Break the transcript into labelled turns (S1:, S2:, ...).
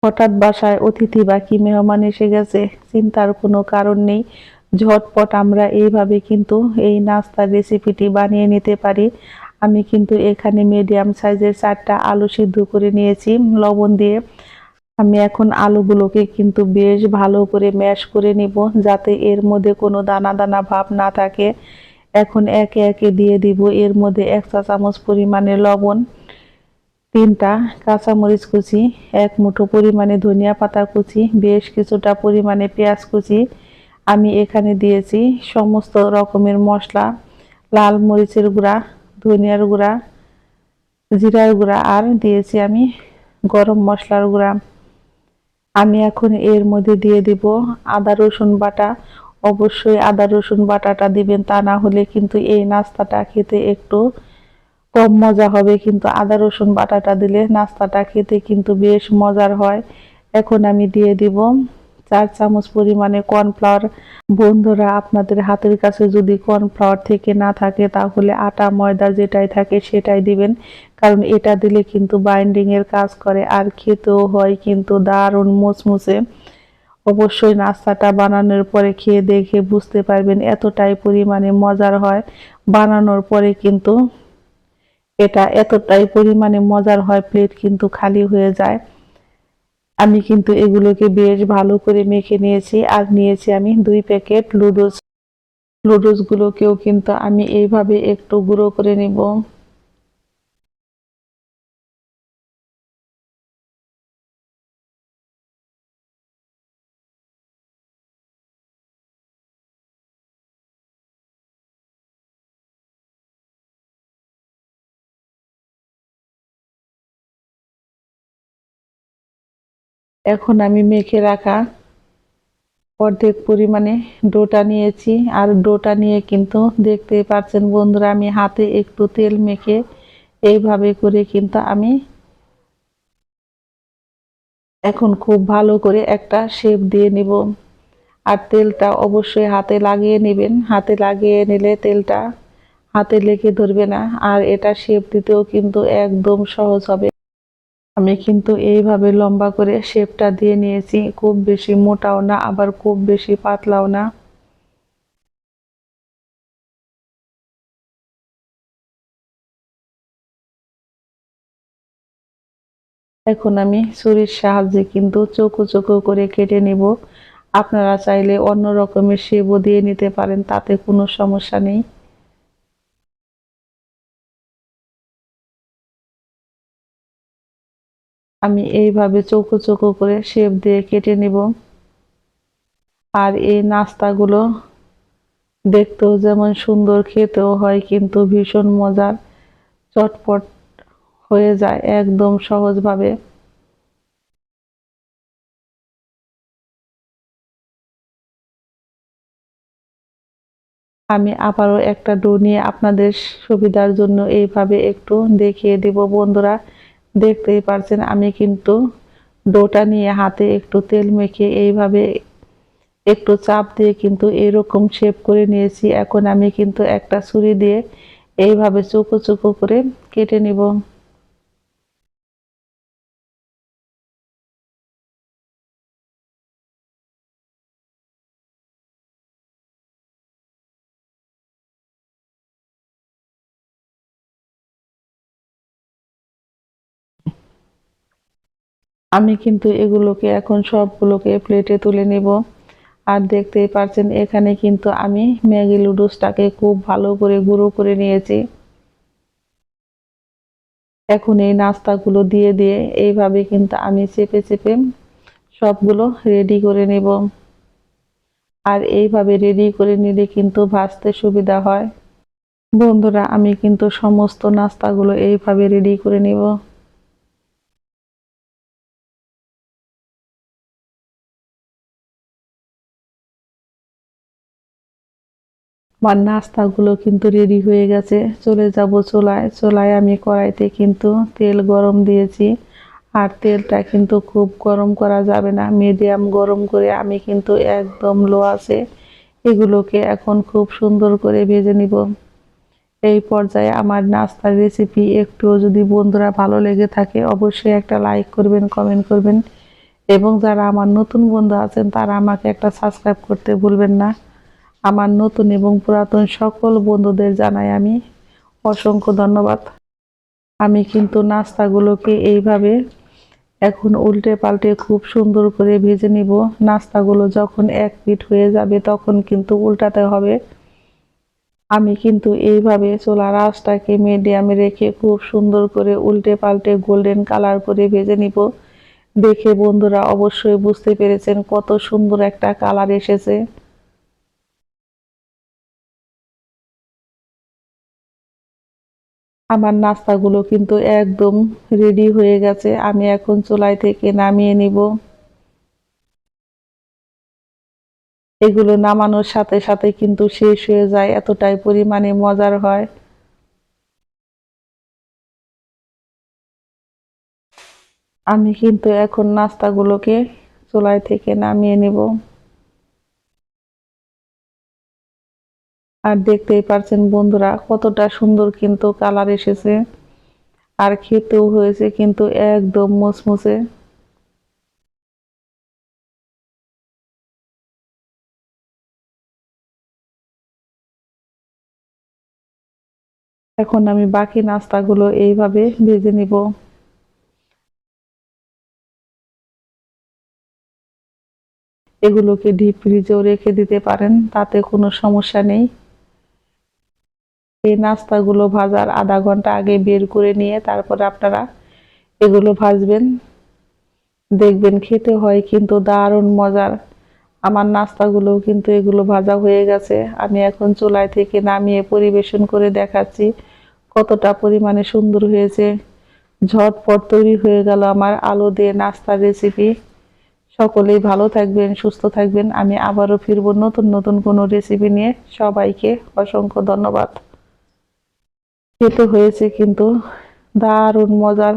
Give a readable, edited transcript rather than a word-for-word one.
S1: হঠাৎ বাসায় অতিথি বা কি মেহমান এসে গেছে, চিন্তার কোনো কারণ নেই। ঝটপট আমরা এইভাবে কিন্তু এই নাস্তার রেসিপিটি বানিয়ে নিতে পারি। আমি কিন্তু এখানে মিডিয়াম সাইজের 4টা আলু সিদ্ধ করে নিয়েছি লবণ দিয়ে। আমি এখন আলুগুলোকে কিন্তু বেশ ভালো করে ম্যাশ করে নিব, যাতে এর মধ্যে কোনো দানা দানা ভাব না থাকে। এখন একে একে দিয়ে দিব এর মধ্যে 1 চা চামচ পরিমাণে লবণ, 3টা কাঁচামরিচ কুচি, 1 মুঠো পরিমাণে ধনিয়া পাতা কুচি, বেশ কিছুটা পরিমাণে পেঁয়াজ কুচি। আমি এখানে দিয়েছি সমস্ত রকমের মশলা, লাল মরিচের গুঁড়া, ধনিয়ার গুঁড়া, জিরার গুঁড়া, আর দিয়েছি আমি গরম মশলার গুঁড়া। আমি এখন এর মধ্যে দিয়ে দিব আদা রসুন বাটা। অবশ্যই আদা রসুন বাটাটা দিবেন, তা না হলে কিন্তু এই নাস্তাটা খেতে একটু কম মজা হবে, কিন্তু আদা রসুন বাটাটা দিলে নাস্তাটা খেতে কিন্তু বেশ মজার হয়। এখন আমি দিয়ে দিব 4 চামচ পরিমাণে কর্নফ্লাওয়ার। বন্ধুরা, আপনাদের হাতের কাছে যদি কর্নফ্লাওয়ার থেকে না থাকে তাহলে আটা ময়দা যেটাই থাকে সেটাই দিবেন, কারণ এটা দিলে কিন্তু বাইন্ডিং এর কাজ করে আর খেতেও হয় কিন্তু দারুণ মুচমুচে। অবশ্যই নাস্তাটা বানানোর পরে খেয়ে দেখে বুঝতে পারবেন এতটাই পরিমাণে মজার হয়। বানানোর পরে কিন্তু এটা এতটাই পরিমাণে মজার হয়, প্লেট কিন্তু খালি হয়ে যায়। আমি কিন্তু এগুলোকে বেশ ভালো করে মেখে নিয়েছি। আর নিয়েছি আমি 2 প্যাকেট লুডোস। লুডোস গুলোকেও কিন্তু আমি এইভাবে একটু গুঁড়ো করে নিব। এখন আমি মেখে রাখা অর্ধেক পরিমাণে ডোটা নিয়েছি, আর ডোটা নিয়ে কিন্তু দেখতেই পাচ্ছেন বন্ধুরা, আমি হাতে একটু তেল মেখে এইভাবে করে কিন্তু আমি এখন খুব ভালো করে একটা শেপ দিয়ে নিব। আর তেলটা অবশ্যই হাতে লাগিয়ে নেবেন, হাতে লাগিয়ে নিলে তেলটা হাতে লেগে ধরবে না, আর এটা শেপ দিতেও কিন্তু একদম সহজ হবে। আমি কিন্তু এইভাবে লম্বা করে শেপটা দিয়ে নিয়েছি, খুব বেশি মোটাও না আবার খুব বেশি পাতলাও না। এখন আমি ছুরির সাহায্যে কিন্তু চৌকো চৌকো করে কেটে নিব। আপনারা চাইলে অন্য রকমের শেপও দিয়ে নিতে পারেন, তাতে কোনো সমস্যা নেই। আমি এইভাবে চৌকো চৌকো করে শেপ দিয়ে কেটে নিব। আর এই নাস্তাগুলো দেখতেও যেমন সুন্দর, খেতেও হয় কিন্তু ভীষণ মজার, চটপট হয়ে যায় একদম সহজভাবে। আমি আবারও একটা ডো নিয়ে আপনাদের সুবিধার জন্য এইভাবে একটু দেখিয়ে দিব। বন্ধুরা, দেখতেই পারছেন আমি কিন্তু ডোটা নিয়ে হাতে একটু তেল মেখে এইভাবে একটু চাপ দিয়ে কিন্তু এরকম শেপ করে নিয়েছি। এখন আমি কিন্তু একটা ছুরি দিয়ে এইভাবে চৌকো চৌকো করে কেটে নিব। আমি কিন্তু এগুলোকে এখন সবগুলোকে প্লেটে তুলে নিব। আর দেখতেই পাচ্ছেন এখানে কিন্তু আমি ম্যাগি নুডলসটাকে খুব ভালো করে গুঁড়ো করে নিয়েছি। এখন এই নাস্তাগুলো দিয়ে দিয়ে এইভাবে কিন্তু আমি চেপে চেপে সবগুলো রেডি করে নেব। আর এইভাবে রেডি করে নিলে কিন্তু ভাজতে সুবিধা হয়। বন্ধুরা, আমি কিন্তু সমস্ত নাস্তাগুলো এইভাবে রেডি করে নিব। আমার নাস্তাগুলো কিন্তু রেডি হয়ে গেছে। চলে যাব চুলায়। চুলায় আমি কড়াইতে কিন্তু তেল গরম দিয়েছি। আর তেলটা কিন্তু খুব গরম করা যাবে না, মিডিয়াম গরম করে আমি কিন্তু একদম লো আছে এগুলোকে এখন খুব সুন্দর করে ভেজে নিব। এই পর্যায়ে আমার নাস্তার রেসিপি একটুও যদি বন্ধুরা ভালো লেগে থাকে অবশ্যই একটা লাইক করবেন, কমেন্ট করবেন এবং যারা আমার নতুন বন্ধু আছেন তারা আমাকে একটা সাবস্ক্রাইব করতে ভুলবেন না। আমার নতুন এবং পুরাতন সকল বন্ধুদের জানাই আমি অসংখ্য ধন্যবাদ। আমি কিন্তু নাস্তাগুলোকে এইভাবে এখন উল্টে পাল্টে খুব সুন্দর করে ভেজে নিব। নাস্তাগুলো যখন এক পিঠ হয়ে যাবে তখন কিন্তু উল্টাতে হবে। আমি কিন্তু এইভাবে চুলার আঁচটাকে মিডিয়ামে রেখে খুব সুন্দর করে উল্টে পাল্টে গোল্ডেন কালার করে ভেজে নিব। দেখে বন্ধুরা অবশ্যই বুঝতে পেরেছেন কত সুন্দর একটা কালার এসেছে। আমার নাস্তাগুলো কিন্তু একদম রেডি হয়ে গেছে। আমি এখন চুলায় থেকে নামিয়ে নিব। এগুলো নামানোর সাথে সাথে কিন্তু শেষ হয়ে যায়, এতটাই পরিমাণে মজার হয়। আমি কিন্তু এখন নাস্তাগুলোকে চুলায় থেকে নামিয়ে নিব। আর দেখতেই পারছেন বন্ধুরা কতটা সুন্দর কিন্তু কালার এসেছে, আর খেতেও হয়েছে কিন্তু একদম মুসমুসে। এখন আমি বাকি নাস্তাগুলো এইভাবে ভেজে নিব। এগুলোকে ডিপ ফ্রিজেও রেখে দিতে পারেন, তাতে কোনো সমস্যা নেই। এই নাস্তাগুলো ভাজার আধা ঘন্টা আগে বের করে নিয়ে তারপরে আপনারা এগুলো ভাজবেন, দেখবেন খেতে হয় কিন্তু দারুণ মজার। আমার নাস্তাগুলো কিন্তু এগুলো ভাজা হয়ে গেছে। আমি এখন চুলায় থেকে নামিয়ে পরিবেশন করে দেখাচ্ছি কতটা পরিমাণে সুন্দর হয়েছে। ঝটপট তৈরি হয়ে গেল আমার আলু দিয়ে নাস্তার রেসিপি। সকলেই ভালো থাকবেন, সুস্থ থাকবেন। আমি আবারও ফিরবো নতুন নতুন কোনো রেসিপি নিয়ে। সবাইকে অসংখ্য ধন্যবাদ। খেতে হয়েছে কিন্তু দারুণ মজার।